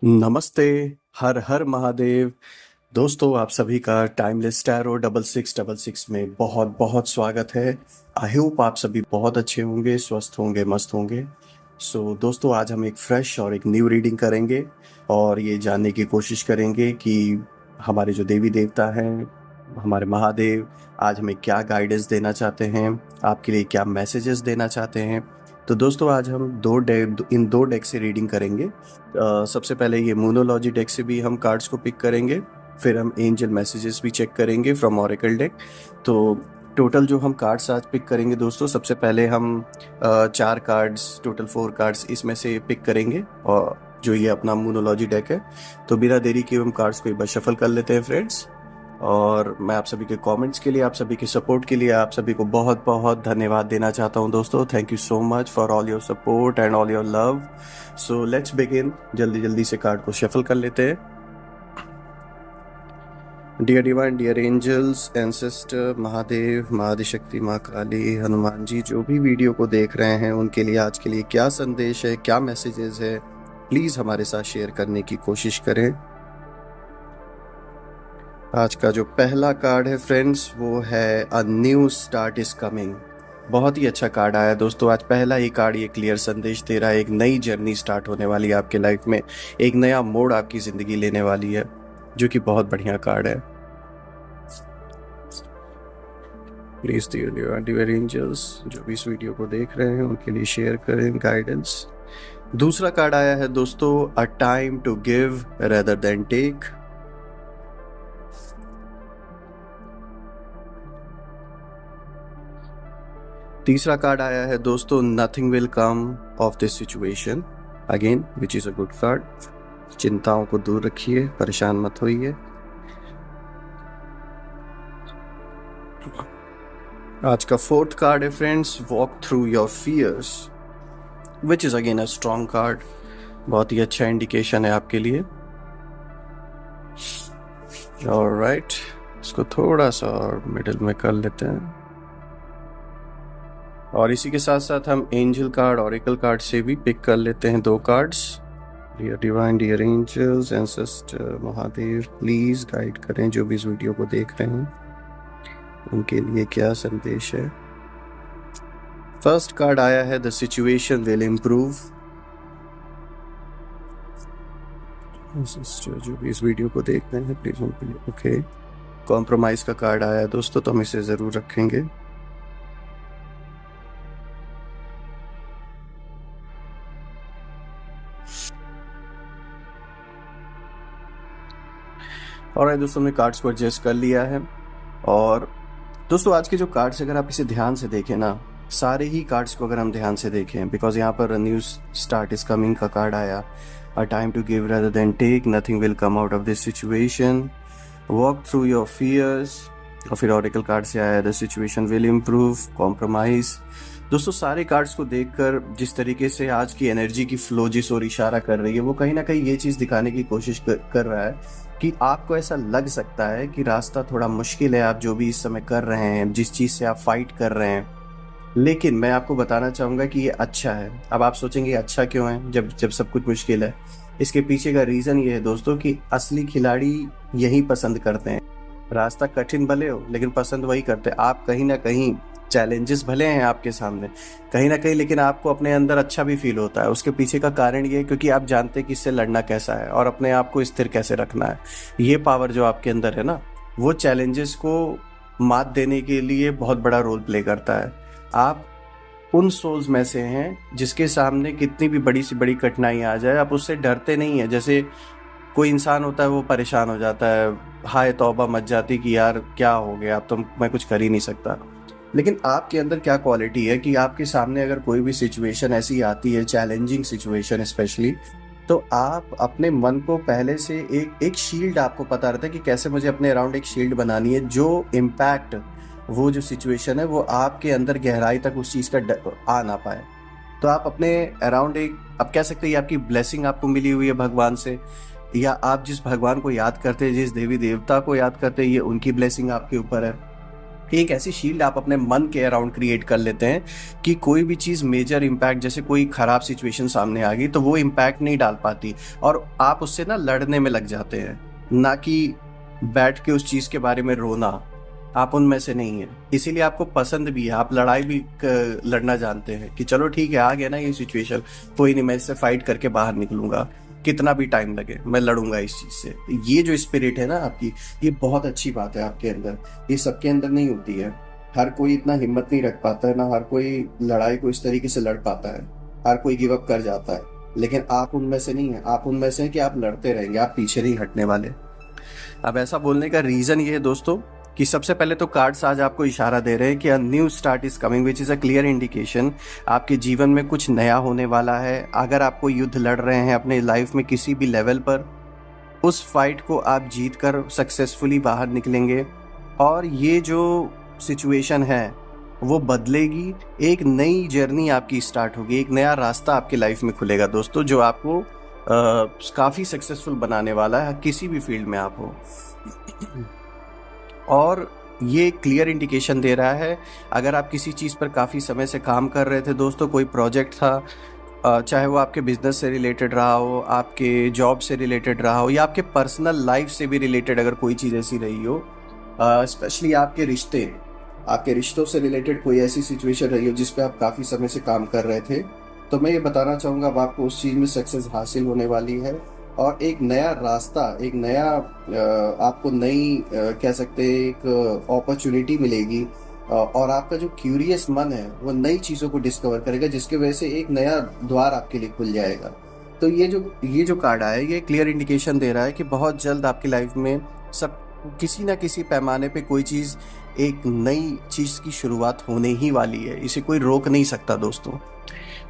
नमस्ते, हर हर महादेव। दोस्तों, आप सभी का टाइमलेस टैरो 6666 में बहुत बहुत स्वागत है। आई होप आप सभी बहुत अच्छे होंगे, स्वस्थ होंगे, मस्त होंगे। दोस्तों, आज हम एक फ्रेश और एक न्यू रीडिंग करेंगे और ये जानने की कोशिश करेंगे कि हमारे जो देवी देवता हैं, हमारे महादेव आज हमें क्या गाइडेंस देना चाहते हैं, आपके लिए क्या मैसेजेस देना चाहते हैं। तो दोस्तों, आज हम इन दो डेक से रीडिंग करेंगे। सबसे पहले ये मोनोलॉजी डेक से भी हम कार्ड्स को पिक करेंगे, फिर हम एंजल मैसेजेस भी चेक करेंगे फ्रॉम ऑरेकल डेक। तो टोटल जो हम कार्ड्स आज पिक करेंगे दोस्तों, सबसे पहले हम 4 कार्ड्स, टोटल 4 कार्ड्स इसमें से पिक करेंगे और जो ये अपना मोनोलॉजी डेक है। तो बिना देरी के हम कार्ड्स को एक बार शफल कर लेते हैं फ्रेंड्स। और मैं आप सभी के कमेंट्स के लिए, आप सभी के सपोर्ट के लिए आप सभी को बहुत बहुत धन्यवाद देना चाहता हूं दोस्तों। Thank you so much for all your support and all your love. So let's begin. जल्दी जल्दी से कार्ड को शफल कर लेते हैं। Dear divine, dear angels, ancestor, Mahadev, Mahadishakti, माँ काली, हनुमान जी, जो भी वीडियो को देख रहे हैं उनके लिए आज के लिए क्या संदेश है, क्या मैसेजेस है, प्लीज हमारे साथ शेयर करने की कोशिश करें। आज का जो पहला कार्ड है फ्रेंड्स, वो है a new start is coming. बहुत ही अच्छा कार्ड आया दोस्तों। आज पहला ही कार्ड ये क्लियर संदेश दे रहा है, एक नई जर्नी स्टार्ट होने वाली है आपके लाइफ में, एक नया मोड़ आपकी जिंदगी लेने वाली है, जो कि बहुत बढ़िया कार्ड है। प्लीज डियर एंजल्स, जो भी इस वीडियो को देख रहे हैं उनके लिए शेयर करें गाइडेंस। दूसरा कार्ड आया है दोस्तों, a time to give rather than take. तीसरा कार्ड आया है दोस्तों, nothing will come of this situation again, which is a good card. चिंताओं को दूर रखिए, परेशान मत होइए। आज का फोर्थ कार्ड है friends, walk through your fears, which is again a strong card. बहुत ही अच्छा इंडिकेशन है आपके लिए। ऑलराइट, इसको थोड़ा सा और मिडिल में कर लेते हैं और इसी के साथ साथ हम एंजल कार्ड, ऑरेकल कार्ड से भी पिक कर लेते हैं 2 cards. Dear divine, dear angels, ancestor, Mahadev, please guide करें जो भी इस वीडियो को देख रहे हैं उनके लिए क्या संदेश है। फर्स्ट कार्ड आया है, द सिचुएशन विल इम्प्रूव। जो भी इस वीडियो को देख रहे हैं प्लीज उनके लिए ओके। कॉम्प्रोमाइज का कार्ड आया है दोस्तों, तो हम इसे जरूर रखेंगे। और दोस्तों, हमने कार्ड्स को एडजस्ट कर लिया है। और दोस्तों, आज के जो कार्ड्स अगर आप इसे ध्यान से देखें ना, सारे ही कार्ड्स को अगर हम ध्यान से देखें, बिकॉज यहाँ पर न्यू स्टार्ट इज कमिंग का कार्ड आया, a time to give rather than take, nothing will come out of this situation, walk through your fears, और फिर ऑरेकल कार्ड से आया the situation will improve, compromise. दोस्तों, सारे कार्ड्स को देखकर जिस तरीके से आज की एनर्जी की फ्लो जिस ओर इशारा कर रही है, वो कहीं ना कहीं ये चीज़ दिखाने की कोशिश कर रहा है कि आपको ऐसा लग सकता है कि रास्ता थोड़ा मुश्किल है, आप जो भी इस समय कर रहे हैं, जिस चीज़ से आप फाइट कर रहे हैं, लेकिन मैं आपको बताना चाहूँगा कि ये अच्छा है। अब आप सोचेंगे अच्छा क्यों है जब सब कुछ मुश्किल है। इसके पीछे का रीज़न ये है दोस्तों कि असली खिलाड़ी यही पसंद करते हैं। रास्ता कठिन भले हो लेकिन पसंद वही करते हैं। आप कहीं ना कहीं, चैलेंजेस भले हैं आपके सामने कहीं ना कहीं, लेकिन आपको अपने अंदर अच्छा भी फील होता है। उसके पीछे का कारण ये है क्योंकि आप जानते हैं कि इससे लड़ना कैसा है और अपने आप को स्थिर कैसे रखना है। ये पावर जो आपके अंदर है ना, वो चैलेंजेस को मात देने के लिए बहुत बड़ा रोल प्ले करता है। आप उन सोल्स में से हैं जिसके सामने कितनी भी बड़ी सी बड़ी कठिनाई आ जाए, आप उससे डरते नहीं है। जैसे कोई इंसान होता है, वो परेशान हो जाता है, हाय तौबा मच जाती कि यार क्या हो गया, अब तो मैं कुछ कर ही नहीं सकता। लेकिन आपके अंदर क्या क्वालिटी है कि आपके सामने अगर कोई भी सिचुएशन ऐसी आती है, चैलेंजिंग सिचुएशन स्पेशली, तो आप अपने मन को पहले से एक शील्ड, आपको पता रहता है कि कैसे मुझे अपने अराउंड एक शील्ड बनानी है, जो इम्पैक्ट, वो जो सिचुएशन है वो आपके अंदर गहराई तक उस चीज़ का आ ना पाए। तो आप अपने अराउंड एक, आप कह सकते हैं ये आपकी ब्लेसिंग आपको मिली हुई है भगवान से, या आप जिस भगवान को याद करते हैं, जिस देवी देवता को याद करते हैं, ये उनकी ब्लेसिंग आपके ऊपर है। एक ऐसी शील्ड आप अपने मन के अराउंड क्रिएट कर लेते हैं कि कोई भी चीज़ मेजर इम्पैक्ट, जैसे कोई खराब सिचुएशन सामने आ गई तो वो इम्पैक्ट नहीं डाल पाती, और आप उससे ना लड़ने में लग जाते हैं, ना कि बैठ के उस चीज़ के बारे में रोना। आप उनमें से नहीं है, इसीलिए आपको पसंद भी है, आप लड़ाई भी लड़ना जानते हैं कि चलो ठीक है, आ गया ना ये सिचुएशन, कोई नहीं, मैं इससे फाइट करके बाहर निकलूंगा, कितना भी टाइम लगे मैं लड़ूंगा इस चीज़ से। ये जो स्पिरिट है ना आपकी, ये बहुत अच्छी बात है आपके अंदर, ये सबके अंदर नहीं होती है। हर कोई इतना हिम्मत नहीं रख पाता है ना, हर कोई लड़ाई को इस तरीके से लड़ पाता है, हर कोई गिव अप कर जाता है, लेकिन आप उनमें से नहीं है। आप उनमें से हैं कि आप लड़ते रहेंगे, आप पीछे नहीं हटने वाले। अब ऐसा बोलने का रीज़न ये है दोस्तों कि सबसे पहले तो कार्ड्स आज आपको इशारा दे रहे हैं कि a new start is coming, which is a clear indication आपके जीवन में कुछ नया होने वाला है। अगर आप कोई युद्ध लड़ रहे हैं अपने लाइफ में किसी भी लेवल पर, उस फाइट को आप जीत कर सक्सेसफुली बाहर निकलेंगे, और ये जो सिचुएशन है वो बदलेगी, एक नई जर्नी आपकी स्टार्ट होगी, एक नया रास्ता आपकी लाइफ में खुलेगा दोस्तों, जो आपको काफ़ी सक्सेसफुल बनाने वाला है, किसी भी फील्ड में आप हो। और ये क्लियर इंडिकेशन दे रहा है, अगर आप किसी चीज़ पर काफ़ी समय से काम कर रहे थे दोस्तों, कोई प्रोजेक्ट था, चाहे वो आपके बिजनेस से रिलेटेड रहा हो, आपके जॉब से रिलेटेड रहा हो, या आपके पर्सनल लाइफ से भी रिलेटेड अगर कोई चीज़ ऐसी रही हो, स्पेशली आपके रिश्तों से रिलेटेड कोई ऐसी सिचुएशन रही हो जिस पे आप काफ़ी समय से काम कर रहे थे, तो मैं ये बताना चाहूँगा अब आपको उस चीज़ में सक्सेस हासिल होने वाली है, और एक नया रास्ता, एक नया आपको नई कह सकते हैं एक अपॉर्चुनिटी मिलेगी, और आपका जो क्यूरियस मन है वो नई चीज़ों को डिस्कवर करेगा, जिसकी वजह से एक नया द्वार आपके लिए खुल जाएगा। तो ये जो कार्ड आया है, ये क्लियर इंडिकेशन दे रहा है कि बहुत जल्द आपकी लाइफ में सब किसी ना किसी पैमाने पे कोई चीज़, एक नई चीज़ की शुरुआत होने ही वाली है, इसे कोई रोक नहीं सकता दोस्तों।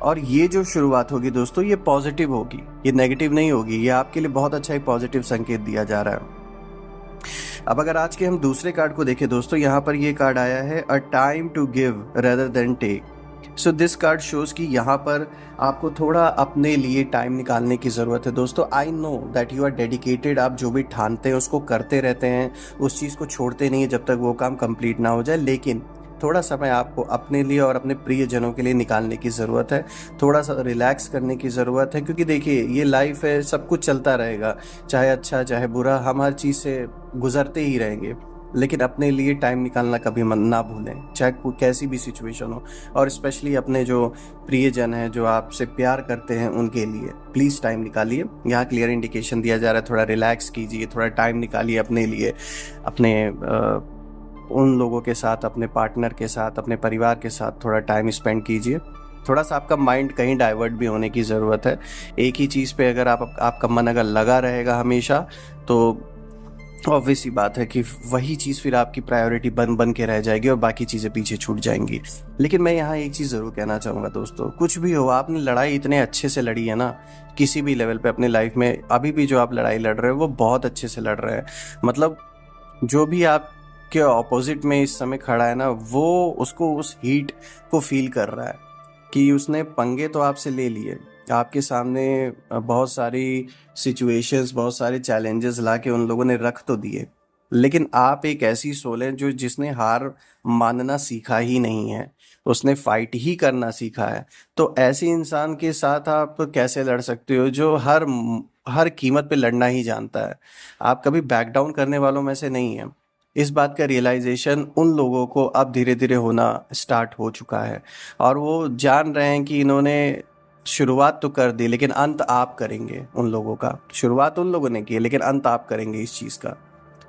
और ये जो शुरुआत होगी दोस्तों, ये पॉजिटिव होगी, ये नेगेटिव नहीं होगी, ये आपके लिए बहुत अच्छा एक पॉजिटिव संकेत दिया जा रहा है। अब अगर आज के हम दूसरे कार्ड को देखें दोस्तों, यहाँ पर ये कार्ड आया है a time to give rather than take. So this card shows कि यहाँ पर आपको थोड़ा अपने लिए टाइम निकालने की ज़रूरत है दोस्तों। I know that you are dedicated, आप जो भी ठानते हैं उसको करते रहते हैं, उस चीज़ को छोड़ते नहीं है जब तक वो काम कंप्लीट ना हो जाए, लेकिन थोड़ा समय आपको अपने लिए और अपने प्रियजनों के लिए निकालने की ज़रूरत है, थोड़ा सा रिलैक्स करने की ज़रूरत है, क्योंकि देखिए ये लाइफ है, सब कुछ चलता रहेगा, चाहे अच्छा चाहे बुरा, हम हर चीज़ से गुजरते ही रहेंगे, लेकिन अपने लिए टाइम निकालना कभी मन ना भूलें, चाहे कोई कैसी भी सिचुएशन हो, और स्पेशली अपने जो प्रियजन हैं, जो आपसे प्यार करते हैं, उनके लिए प्लीज़ टाइम निकालिए। यहाँ क्लियर इंडिकेशन दिया जा रहा है, थोड़ा रिलैक्स कीजिए, थोड़ा टाइम निकालिए अपने लिए, अपने उन लोगों के साथ, अपने पार्टनर के साथ, अपने परिवार के साथ थोड़ा टाइम स्पेंड कीजिए। थोड़ा सा आपका माइंड कहीं डाइवर्ट भी होने की ज़रूरत है। एक ही चीज़ पे अगर आपका मन अगर लगा रहेगा हमेशा, तो ऑब्वियस सी बात है कि वही चीज़ फिर आपकी प्रायोरिटी बन के रह जाएगी और बाकी चीज़ें पीछे छूट जाएंगी। लेकिन मैं यहाँ एक चीज़ ज़रूर कहना चाहूँगा दोस्तों, कुछ भी हो, आपने लड़ाई इतने अच्छे से लड़ी है ना, किसी भी लेवल पे अपने लाइफ में, अभी भी जो आप लड़ाई लड़ रहे हो वो बहुत अच्छे से लड़ रहे हैं। मतलब जो भी आप के ऑपोजिट में इस समय खड़ा है ना, वो उसको उस हीट को फील कर रहा है कि उसने पंगे तो आपसे ले लिए, आपके सामने बहुत सारी सिचुएशंस, बहुत सारे चैलेंजेस ला के उन लोगों ने रख तो दिए, लेकिन आप एक ऐसी सोल है जो जिसने हार मानना सीखा ही नहीं है, उसने फाइट ही करना सीखा है। तो ऐसे इंसान के साथ आप कैसे लड़ सकते हो जो हर कीमत पे लड़ना ही जानता है? आप कभी बैक डाउन करने वालों में से नहीं है। इस बात का रियलाइजेशन उन लोगों को अब धीरे धीरे होना स्टार्ट हो चुका है, और वो जान रहे हैं कि इन्होंने शुरुआत तो कर दी, लेकिन अंत आप करेंगे उन लोगों का। शुरुआत उन लोगों ने की है, लेकिन अंत आप करेंगे इस चीज़ का।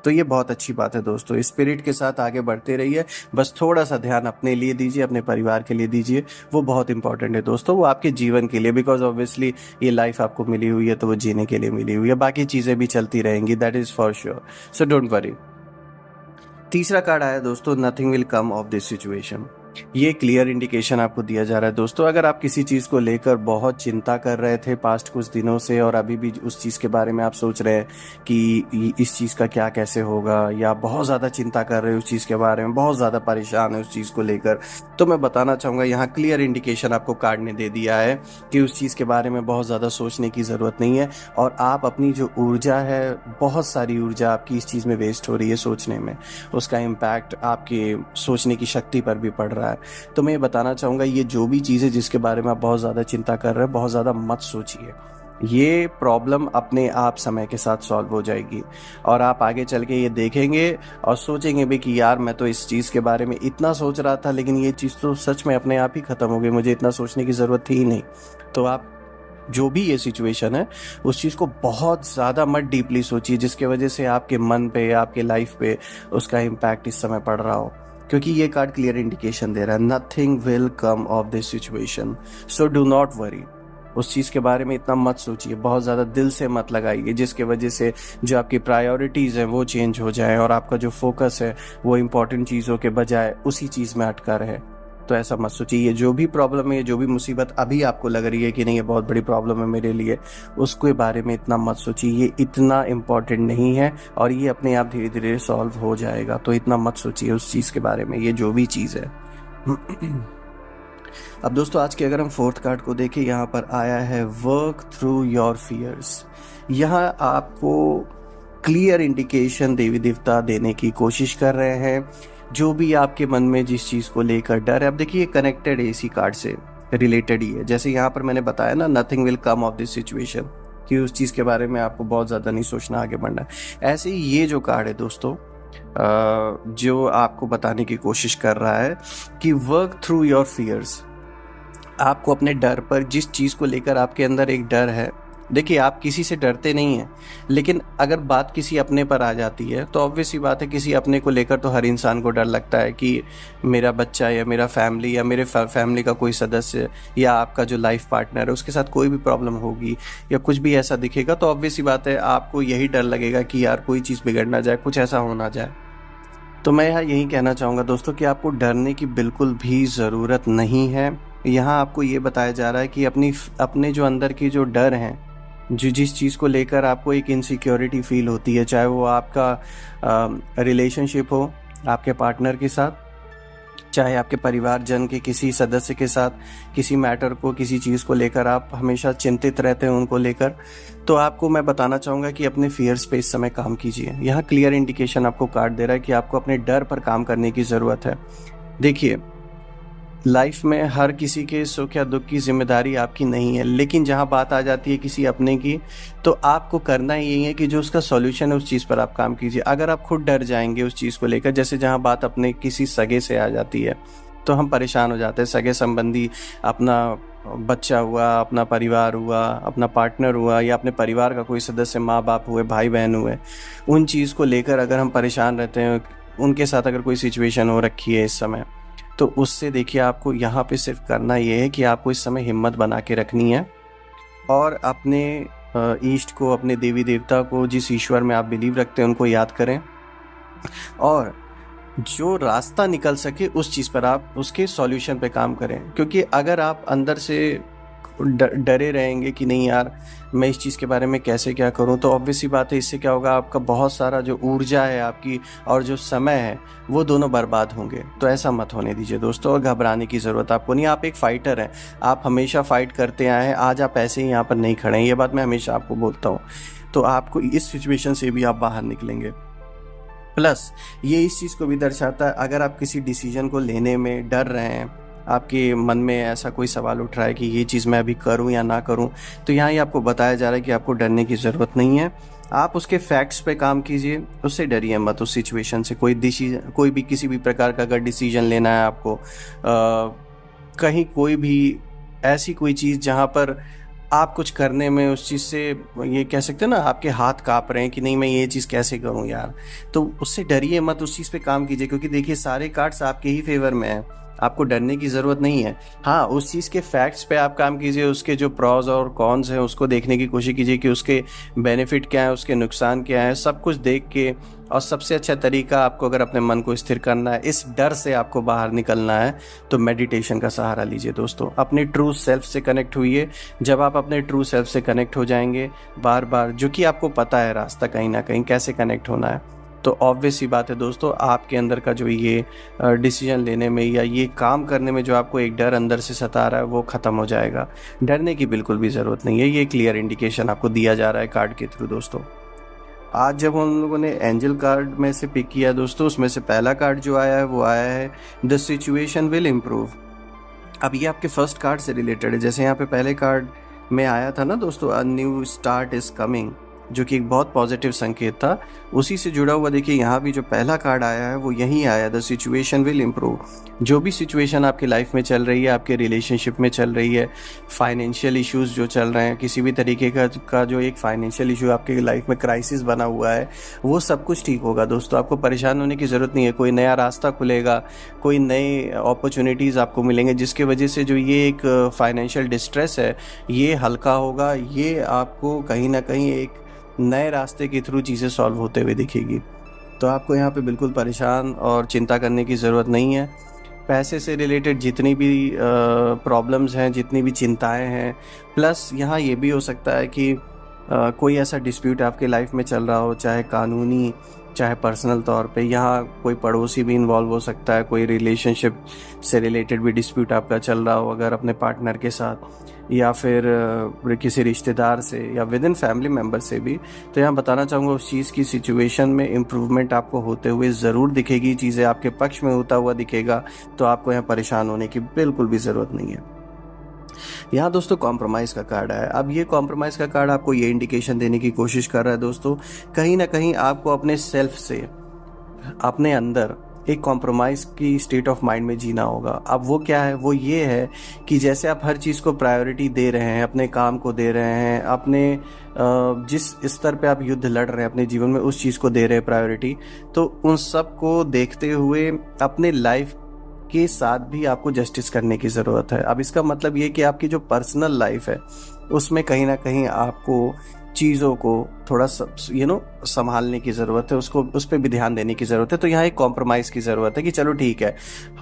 तो ये बहुत अच्छी बात है दोस्तों, स्पिरिट के साथ आगे बढ़ते रहिए, बस थोड़ा सा ध्यान अपने लिए दीजिए, अपने परिवार के लिए दीजिए, वो बहुत इंपॉर्टेंट है दोस्तों, वो आपके जीवन के लिए, बिकॉज ऑब्वियसली ये लाइफ आपको मिली हुई है तो वो जीने के लिए मिली हुई है, बाकी चीज़ें भी चलती रहेंगी, that is for sure, so don't worry. तीसरा कार्ड आया दोस्तों, nothing will come of this situation. ये क्लियर इंडिकेशन आपको दिया जा रहा है दोस्तों। अगर आप किसी चीज़ को लेकर बहुत चिंता कर रहे थे पास्ट कुछ दिनों से और अभी भी उस चीज़ के बारे में आप सोच रहे हैं कि इस चीज़ का क्या कैसे होगा, या बहुत ज़्यादा चिंता कर रहे हो उस चीज़ के बारे में, बहुत ज़्यादा परेशान है उस चीज़ को लेकर, तो मैं बताना चाहूँगा यहाँ क्लियर इंडिकेशन आपको कार्ड ने दे दिया है कि उस चीज़ के बारे में बहुत ज़्यादा सोचने की ज़रूरत नहीं है। और आप अपनी जो ऊर्जा है, बहुत सारी ऊर्जा आपकी इस चीज़ में वेस्ट हो रही है सोचने में, उसका इम्पैक्ट आपके सोचने की शक्ति पर भी पड़ रहा है। तो मैं ये बताना चाहूँगा, ये जो भी चीज़ है जिसके बारे में आप बहुत ज़्यादा चिंता कर रहे हैं, बहुत ज़्यादा मत सोचिए। ये प्रॉब्लम अपने आप समय के साथ सॉल्व हो जाएगी और आप आगे चल के ये देखेंगे और सोचेंगे भी कि यार मैं तो इस चीज़ के बारे में इतना सोच रहा था, लेकिन ये चीज़ तो सच में अपने आप ही ख़त्म हो गई, मुझे इतना सोचने की ज़रूरत थी ही नहीं। तो आप जो भी ये सिचुएशन है, उस चीज़ को बहुत ज़्यादा मत डीपली सोचिए जिसके वजह से आपके मन पे, आपके लाइफ पे उसका इम्पैक्ट इस समय पड़ रहा हो, क्योंकि ये कार्ड क्लियर इंडिकेशन दे रहा है, nothing will come of this situation, so do not worry. उस चीज़ के बारे में इतना मत सोचिए, बहुत ज़्यादा दिल से मत लगाइए जिसके वजह से जो आपकी प्रायोरिटीज़ हैं वो चेंज हो जाए और आपका जो फोकस है वो इम्पॉर्टेंट चीज़ों के बजाय उसी चीज़ में अटका रहे। तो ऐसा मत सोचिए। ये जो भी प्रॉब्लम है, जो भी मुसीबत अभी आपको लग रही है कि नहीं ये बहुत बड़ी प्रॉब्लम है मेरे लिए, उसके बारे में इतना मत सोचिए, ये इतना इम्पॉर्टेंट नहीं है और ये अपने आप धीरे धीरे सॉल्व हो जाएगा। तो इतना मत सोचिए उस चीज़ के बारे में, ये जो भी चीज़ है। अब दोस्तों आज के अगर हम फोर्थ कार्ड को देखें, यहाँ पर आया है वर्क थ्रू योर फियर्स। यहाँ आपको क्लियर इंडिकेशन देवी देवता देने की कोशिश कर रहे हैं, जो भी आपके मन में जिस चीज़ को लेकर डर है। अब देखिए कनेक्टेड है, इसी कार्ड से रिलेटेड ही है। जैसे यहाँ पर मैंने बताया ना, nothing will come of this situation, कि उस चीज़ के बारे में आपको बहुत ज़्यादा नहीं सोचना, आगे बढ़ना है। ऐसे ही ये जो कार्ड है दोस्तों, जो आपको बताने की कोशिश कर रहा है कि वर्क थ्रू योर फियर्स। आपको अपने डर पर, जिस चीज़ को लेकर आपके अंदर एक डर है, देखिए आप किसी से डरते नहीं हैं, लेकिन अगर बात किसी अपने पर आ जाती है तो ऑब्वियस सी बात है, किसी अपने को लेकर तो हर इंसान को डर लगता है कि मेरा बच्चा या मेरा फैमिली या मेरे फैमिली का कोई सदस्य या आपका जो लाइफ पार्टनर है उसके साथ कोई भी प्रॉब्लम होगी या कुछ भी ऐसा दिखेगा तो ऑब्वियस सी बात है आपको यही डर लगेगा कि यार कोई चीज़ बिगड़ ना जाए, कुछ ऐसा हो ना जाए। तो मैं यहाँ यही कहना चाहूँगा दोस्तों कि आपको डरने की बिल्कुल भी ज़रूरत नहीं है। यहाँ आपको ये बताया जा रहा है कि अपने जो अंदर की जो डर हैं, जो जिस चीज़ को लेकर आपको एक इनसिक्योरिटी फील होती है, चाहे वो आपका रिलेशनशिप हो आपके पार्टनर के साथ, चाहे आपके परिवारजन के किसी सदस्य के साथ, किसी मैटर को, किसी चीज़ को लेकर आप हमेशा चिंतित रहते हैं उनको लेकर, तो आपको मैं बताना चाहूँगा कि अपने फियर्स पे इस समय काम कीजिए। यहाँ क्लियर इंडिकेशन आपको कार्ड दे रहा है कि आपको अपने डर पर काम करने की ज़रूरत है। देखिए लाइफ में हर किसी के सुख या दुख की जिम्मेदारी आपकी नहीं है, लेकिन जहाँ बात आ जाती है किसी अपने की, तो आपको करना यही है कि जो उसका सॉल्यूशन है उस चीज़ पर आप काम कीजिए। अगर आप खुद डर जाएंगे उस चीज़ को लेकर, जैसे जहाँ बात अपने किसी सगे से आ जाती है तो हम परेशान हो जाते हैं, सगे संबंधी, अपना बच्चा हुआ, अपना परिवार हुआ, अपना पार्टनर हुआ, या अपने परिवार का कोई सदस्य, माँ बाप हुए, भाई बहन हुए, उन चीज़ को लेकर अगर हम परेशान रहते हैं, उनके साथ अगर कोई सिचुएशन हो रखी है इस समय, तो उससे देखिए आपको यहाँ पे सिर्फ करना ये है कि आपको इस समय हिम्मत बना के रखनी है और अपने ईष्ट को, अपने देवी देवता को, जिस ईश्वर में आप बिलीव रखते हैं उनको याद करें और जो रास्ता निकल सके उस चीज़ पर आप उसके सॉल्यूशन पे काम करें। क्योंकि अगर आप अंदर से डरे रहेंगे कि नहीं यार मैं इस चीज़ के बारे में कैसे क्या करूं, तो ऑब्वियस सी बात है इससे क्या होगा, आपका बहुत सारा जो ऊर्जा है आपकी और जो समय है वो दोनों बर्बाद होंगे। तो ऐसा मत होने दीजिए दोस्तों, और घबराने की ज़रूरत आपको नहीं। आप एक फ़ाइटर हैं, आप हमेशा फ़ाइट करते आए हैं, आज आप ऐसे ही यहाँ पर नहीं खड़े हैं, ये बात मैं हमेशा आपको बोलता हूँ। तो आपको इस सिचुएशन से भी आप बाहर निकलेंगे। प्लस ये इस चीज़ को भी दर्शाता है, अगर आप किसी डिसीजन को लेने में डर रहे हैं, आपके मन में ऐसा कोई सवाल उठ रहा है कि ये चीज़ मैं अभी करूं या ना करूं, तो यहाँ ही आपको बताया जा रहा है कि आपको डरने की ज़रूरत नहीं है। आप उसके फैक्ट्स पे काम कीजिए, उससे डरिए मत। उस सिचुएशन से कोई भी किसी भी प्रकार का अगर डिसीजन लेना है आपको, कहीं कोई भी ऐसी कोई चीज़ जहाँ पर आप कुछ करने में उस चीज़ से, ये कह सकते हैं ना, आपके हाथ काँप रहे हैं कि नहीं मैं ये चीज़ कैसे करूं यार, तो उससे डरिए मत, उस चीज़ पे काम कीजिए। क्योंकि देखिए सारे कार्ड्स आपके ही फेवर में हैं, आपको डरने की ज़रूरत नहीं है। हाँ, उस चीज़ के फैक्ट्स पे आप काम कीजिए, उसके जो प्रॉस और कॉन्स हैं उसको देखने की कोशिश कीजिए कि उसके बेनिफिट क्या है, उसके नुकसान क्या है, सब कुछ देख के। और सबसे अच्छा तरीका आपको अगर अपने मन को स्थिर करना है, इस डर से आपको बाहर निकलना है, तो मेडिटेशन का सहारा लीजिए दोस्तों। अपने ट्रू सेल्फ से कनेक्ट हुइए। जब आप अपने ट्रू सेल्फ से कनेक्ट हो जाएंगे बार बार, जो कि आपको पता है रास्ता कहीं ना कहीं कैसे कनेक्ट होना है, तो ऑब्वियस ही बात है दोस्तों, आपके अंदर का जो ये डिसीजन लेने में या ये काम करने में जो आपको एक डर अंदर से सता रहा है वो ख़त्म हो जाएगा। डरने की बिल्कुल भी ज़रूरत नहीं है। ये क्लियर इंडिकेशन आपको दिया जा रहा है कार्ड के थ्रू दोस्तों। आज जब हम लोगों ने एंजल कार्ड में से पिक किया दोस्तों, उसमें से पहला कार्ड जो आया है वो आया है द सिचुएशन विल इम्प्रूव। अब ये आपके फर्स्ट कार्ड से रिलेटेड है। जैसे यहाँ पे पहले कार्ड में आया था ना दोस्तों, a new start is coming, जो कि एक बहुत पॉजिटिव संकेत था। उसी से जुड़ा हुआ देखिए यहाँ भी जो पहला कार्ड आया है वो यही आया, द सिचुएशन विल इम्प्रूव। जो भी सिचुएशन आपकी लाइफ में चल रही है, आपके रिलेशनशिप में चल रही है, फाइनेंशियल इश्यूज जो चल रहे हैं, किसी भी तरीके का जो एक फाइनेंशियल इशू आपके लाइफ में क्राइसिस बना हुआ है, वो सब कुछ ठीक होगा दोस्तों। आपको परेशान होने की ज़रूरत नहीं है। कोई नया रास्ता खुलेगा, कोई नए अपॉर्चुनिटीज़ आपको मिलेंगे, जिसके वजह से जो ये एक फाइनेंशियल डिस्ट्रेस है ये हल्का होगा। ये आपको कहीं ना कहीं एक नए रास्ते के थ्रू चीज़ें सॉल्व होते हुए दिखेगी। तो आपको यहाँ पे बिल्कुल परेशान और चिंता करने की ज़रूरत नहीं है। पैसे से रिलेटेड जितनी भी प्रॉब्लम्स हैं, जितनी भी चिंताएं हैं, प्लस यहाँ ये भी हो सकता है कि कोई ऐसा डिस्प्यूट आपके लाइफ में चल रहा हो, चाहे कानूनी चाहे पर्सनल तौर पे। यहाँ कोई पड़ोसी भी इन्वॉल्व हो सकता है, कोई रिलेशनशिप से रिलेटेड भी डिस्प्यूट आपका चल रहा हो अगर अपने पार्टनर के साथ, या फिर किसी रिश्तेदार से, या विद इन फैमिली मेम्बर से भी। तो यहाँ बताना चाहूँगा उस चीज़ की सिचुएशन में इम्प्रूवमेंट आपको होते हुए ज़रूर दिखेगी, चीज़ें आपके पक्ष में होता हुआ दिखेगा। तो आपको यहाँ परेशान होने की बिल्कुल भी ज़रूरत नहीं है। यहाँ दोस्तों कॉम्प्रोमाइज़ का कार्ड है। अब ये कॉम्प्रोमाइज़ का कार्ड आपको ये इंडिकेशन देने की कोशिश कर रहा है दोस्तों, कहीं ना कहीं आपको अपने सेल्फ से, अपने अंदर एक कॉम्प्रोमाइज़ की स्टेट ऑफ माइंड में जीना होगा। अब वो क्या है, वो ये है कि जैसे आप हर चीज़ को प्रायोरिटी दे रहे हैं, अपने काम को दे रहे हैं, अपने जिस स्तर पे आप युद्ध लड़ रहे हैं अपने जीवन में उस चीज़ को दे रहे हैं प्रायोरिटी, तो उन सब को देखते हुए अपने लाइफ के साथ भी आपको जस्टिस करने की ज़रूरत है। अब इसका मतलब ये कि आपकी जो पर्सनल लाइफ है उसमें कहीं ना कहीं आपको चीज़ों को थोड़ा संभालने की ज़रूरत है, उसको उस पर भी ध्यान देने की ज़रूरत है। तो यहाँ एक कॉम्प्रोमाइज़ की ज़रूरत है कि चलो ठीक है,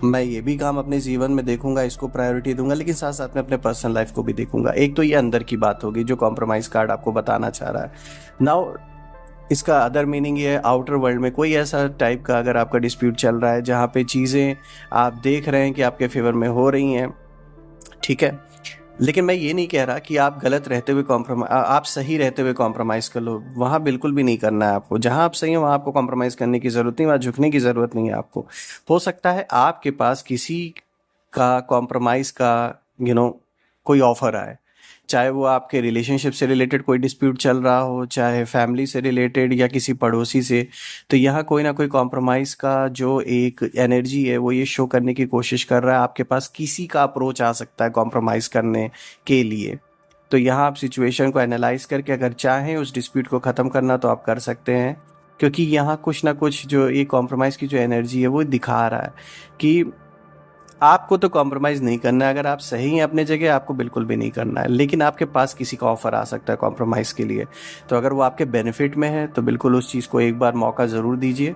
मैं ये भी काम अपने जीवन में देखूंगा, इसको प्रायोरिटी दूंगा, लेकिन साथ साथ में अपने पर्सनल लाइफ को भी देखूंगा। एक तो ये अंदर की बात होगी जो कॉम्प्रोमाइज़ कार्ड आपको बताना चाह रहा है। नाउ इसका अदर मीनिंग ये है, आउटर वर्ल्ड में कोई ऐसा टाइप का अगर आपका डिस्प्यूट चल रहा है जहाँ पे चीज़ें आप देख रहे हैं कि आपके फेवर में हो रही हैं, ठीक है, लेकिन मैं ये नहीं कह रहा कि आप गलत रहते हुए आप सही रहते हुए कॉम्प्रोमाइज़ कर लो। वहाँ बिल्कुल भी नहीं करना है आपको। जहाँ आप सही हैं वहाँ आपको कॉम्प्रोमाइज़ करने की ज़रूरत नहीं, वहाँ झुकने की ज़रूरत नहीं है आपको। हो सकता है आपके पास किसी का कॉम्प्रोमाइज़ का कोई ऑफ़र आए, चाहे वो आपके रिलेशनशिप से रिलेटेड कोई डिस्प्यूट चल रहा हो, चाहे फैमिली से रिलेटेड या किसी पड़ोसी से। तो यहाँ कोई ना कोई कॉम्प्रोमाइज़ का जो एक एनर्जी है वो ये शो करने की कोशिश कर रहा है। आपके पास किसी का अप्रोच आ सकता है कॉम्प्रोमाइज़ करने के लिए। तो यहाँ आप सिचुएशन को एनालाइज करके अगर चाहें उस डिस्प्यूट को ख़त्म करना तो आप कर सकते हैं, क्योंकि यहाँ कुछ ना कुछ जो ये कॉम्प्रोमाइज़ की जो एनर्जी है वो दिखा रहा है कि आपको तो कॉम्प्रोमाइज़ नहीं करना है। अगर आप सही हैं अपने जगह, आपको बिल्कुल भी नहीं करना है, लेकिन आपके पास किसी का ऑफ़र आ सकता है कॉम्प्रोमाइज़ के लिए। तो अगर वो आपके बेनिफिट में है तो बिल्कुल उस चीज़ को एक बार मौका ज़रूर दीजिए।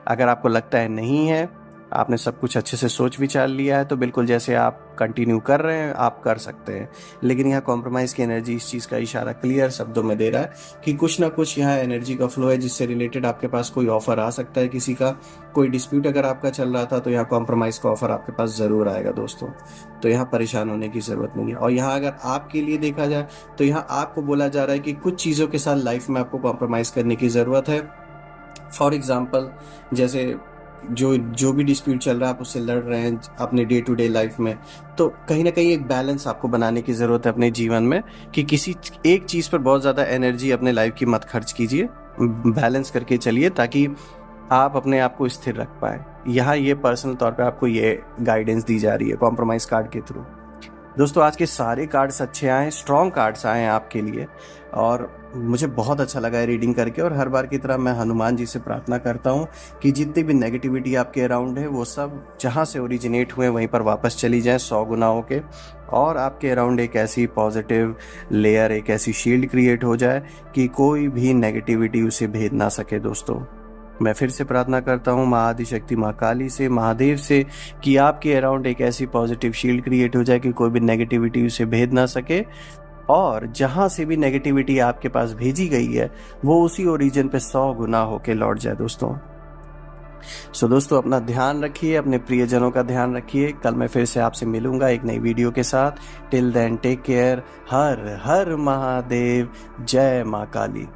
अगर आपको लगता है नहीं है, आपने सब कुछ अच्छे से सोच विचार लिया है, तो बिल्कुल जैसे आप कंटिन्यू कर रहे हैं आप कर सकते हैं। लेकिन यहाँ कॉम्प्रोमाइज़ की एनर्जी इस चीज़ का इशारा क्लियर शब्दों में दे रहा है कि कुछ ना कुछ यहाँ एनर्जी का फ्लो है जिससे रिलेटेड आपके पास कोई ऑफ़र आ सकता है किसी का। कोई डिस्प्यूट अगर आपका चल रहा था तो यहाँ कॉम्प्रोमाइज़ का ऑफ़र आपके पास ज़रूर आएगा दोस्तों। तो यहाँ परेशान होने की ज़रूरत नहीं है। और यहाँ अगर आपके लिए देखा जाए तो यहाँ आपको बोला जा रहा है कि कुछ चीज़ों के साथ लाइफ में आपको कॉम्प्रोमाइज़ करने की ज़रूरत है। फॉर एग्ज़ाम्पल, जैसे जो भी डिस्प्यूट चल रहा है आप उससे लड़ रहे हैं अपने डे टू डे लाइफ में, तो कहीं ना कहीं एक बैलेंस आपको बनाने की ज़रूरत है अपने जीवन में कि किसी एक चीज़ पर बहुत ज़्यादा एनर्जी अपने लाइफ की मत खर्च कीजिए, बैलेंस करके चलिए ताकि आप अपने आप को स्थिर रख पाएँ। यहाँ ये पर्सनल तौर पे आपको ये गाइडेंस दी जा रही है कॉम्प्रोमाइज़ कार्ड के थ्रू। दोस्तों आज के सारे कार्ड्स अच्छे आए, स्ट्रॉन्ग कार्ड्स आए हैं आपके लिए, और मुझे बहुत अच्छा लगा है रीडिंग करके, और हर बार की तरह मैं हनुमान जी से प्रार्थना करता हूँ कि जितनी भी नेगेटिविटी आपके अराउंड है वो सब जहाँ से ओरिजिनेट हुए वहीं पर वापस चली जाए 100 गुना होके, और आपके अराउंड एक ऐसी पॉजिटिव लेयर, एक ऐसी शील्ड क्रिएट हो जाए कि कोई भी नेगेटिविटी उसे भेद ना सके। दोस्तों, मैं फिर से प्रार्थना करता हूँ माँ आदिशक्ति, माँ काली से, महादेव से, कि आपके अराउंड एक ऐसी पॉजिटिव शील्ड क्रिएट हो जाए कि कोई भी नेगेटिविटी उसे भेद ना सके, और जहां से भी नेगेटिविटी आपके पास भेजी गई है वो उसी ओरिजिन पे 100 गुना होके लौट जाए। दोस्तों, दोस्तों अपना ध्यान रखिए, अपने प्रियजनों का ध्यान रखिए। कल मैं फिर से आपसे मिलूंगा एक नई वीडियो के साथ। Till then take care. हर हर महादेव। जय माँ काली।